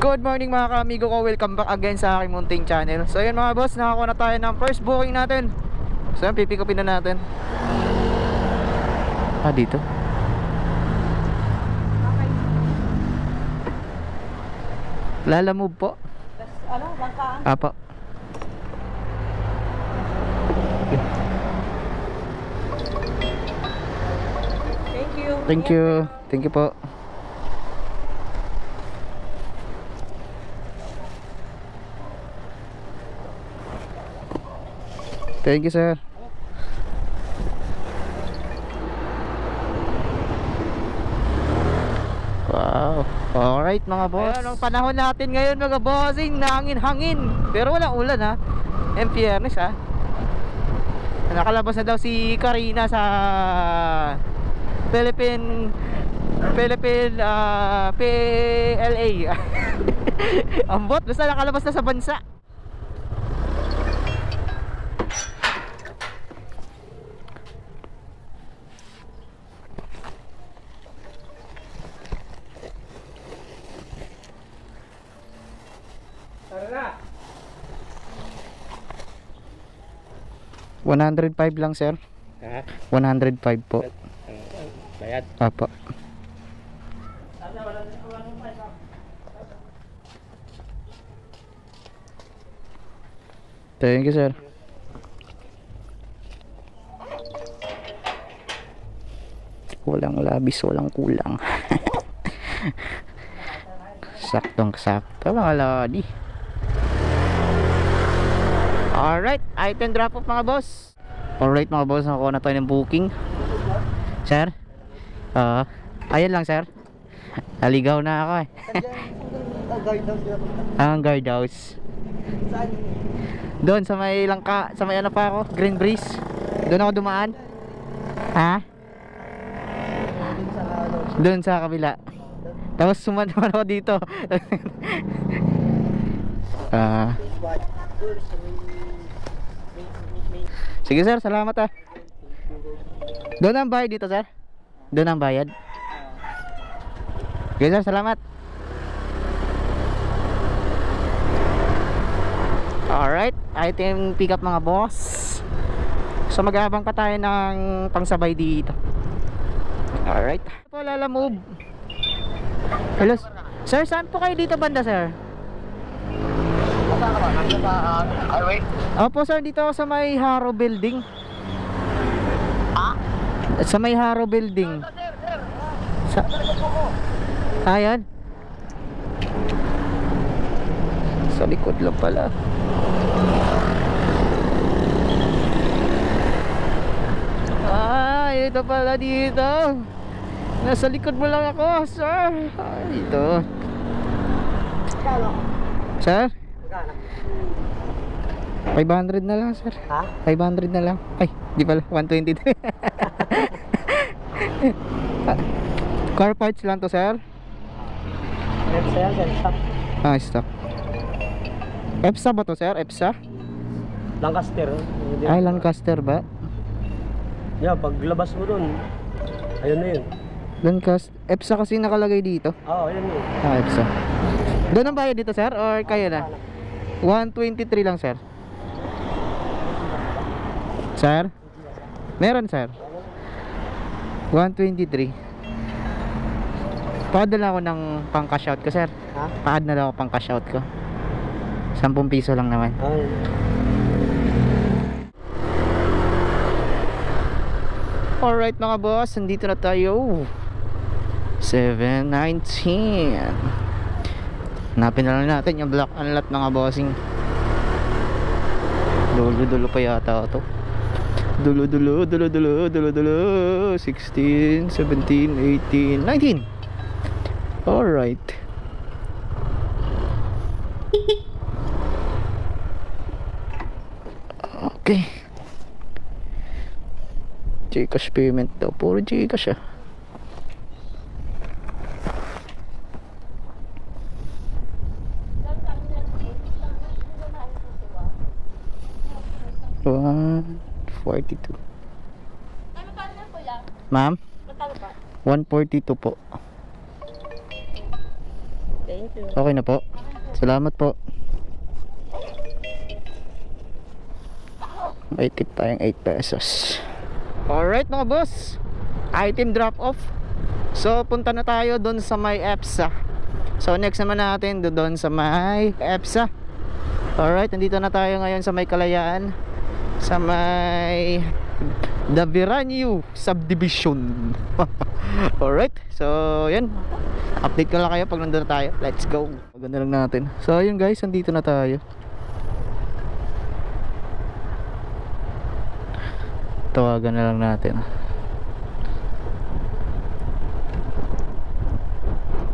Good morning mga ka-amigo ko, welcome back again sa aking munting channel. So yun mga boss, nakakuha na tayo ng first booking natin. So yun, pipikupin na natin. Dito Lala move po. Ano, bangkaan? Apa. Thank you. Thank you. Thank you po. Thank you, sir. Wow. Alright mga boss. Ayan, ang panahon natin ngayon mga bossing, nahangin-hangin. Pero walang ulan ha. En fairness ha. Nakalabas na daw si Karina sa Philippine PLA. Ang bot, basta nakalabas na sa bansa. Tara. 105 lang sir. Ha? 105 po. Bayad. Apa. Thank you sir. Walang labis, walang kulang. Saktong sakto mga lodi. Alright, item drop off mga boss. Alright mga boss, nakuha na tayo ng booking. Sir? Ayan lang sir. Naligaw na ako eh. Ang guardhouse. Saan? Doon sa may langka, sa may ano pa ako, Green Breeze. Doon ako dumaan. Ha? Doon sa kabila. Tapos sumunod ako dito. Sige sir, salamat ah. Doon ang bayad dito sir. Doon ang bayad. Sige sir, salamat. Alright, item pick up mga boss. So mag-aabang pa tayo ng pangsabay dito. Alright. Ito Lala move. Hello sir, saan po kayo dito banda sir? Highway? Opo sir, dito ako sa may Haro Building. Sa may Haro Building. Ayan. Sa likod lang pala. Ito pala dito. Nasa likod mo lang ako, sir. Dito. Sir? 500 na lang, sir. Ha? 500 na lang. Ay, di pala, 123. Car parts lang to, sir. Stock. Stock. EPSA ba to, sir? EPSA? Lancaster. Ay, Lancaster ba? Yeah, paglabas mo dun, ayun na yun. Lancaster. EPSA kasi nakalagay dito. Oo, ayun yun. EPSA. Doon ang bayad dito, sir? Or kayo na? 123 lang, sir. Sir? Meron, sir. 123. Pa-add na lang ako ng pang-cash out ko, sir. Ha? Pa-add na lang ako pang-cash out ko. 10 piso lang naman. Ay. Alright mga boss, nandito na tayo. 7:19. Hanapin na lang natin yung block unlock mga bossing. Dulo-dulo pa yata ito. Dulo-dulo 16, 17, 18, 19. Alright. Okay. Gcash payment daw. Puro Gcash ah. $142. Ma'am? 142 po. Okay. Thank you. Okay na po. Salamat po. May tip tayong 8 pesos. Alright mga boss, item drop off. So punta na tayo doon sa may EPSA. So next naman natin doon sa may EPSA. Alright, nandito na tayo ngayon sa may Kalayaan, sa may Daviranyu Subdivision. Alright, so yan, update ko lang kayo pag nandun na tayo. Let's go. Maganda lang natin. So ayun guys, nandito na tayo. Tawagan na lang natin.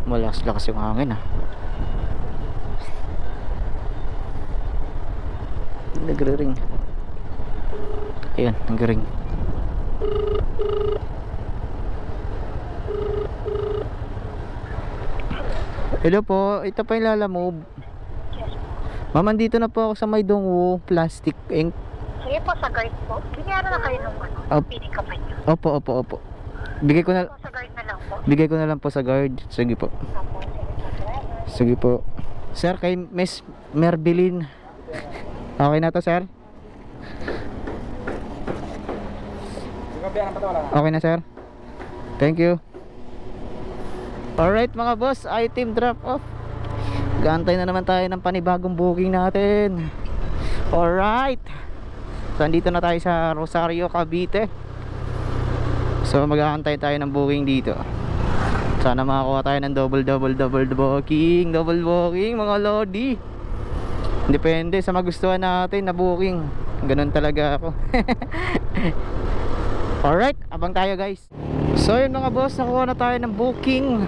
Malakas-lakas yung hangin Nagre-ring. Ayun, nagre-ring. Hello po, ito pa yung Lalamove. Ma'am, dito na po ako sa may Dongwu Plastic Inc. Sige po, sa guard po. Bigyan na kayo nung piling ka pa niyo. Opo. Bigay ko na Sa guard na lang po. Bigay ko na lang po sa guard. Sige po. Opo, Sige po. Sir, kay Miss Merbilin. Okay na to, sir? Okay na, sir? Thank you. Alright mga boss, item drop off. Gantay na naman tayo ng panibagong booking natin. Alright. So, andito na tayo sa Rosario, Cavite. So, mag-aantay tayo ng booking dito. Sana makakuha tayo ng double booking mga lodi. Depende sa magustuhan natin na booking. Ganun talaga ako. Alright, abang tayo guys. So yun mga boss, nakuha na tayo ng booking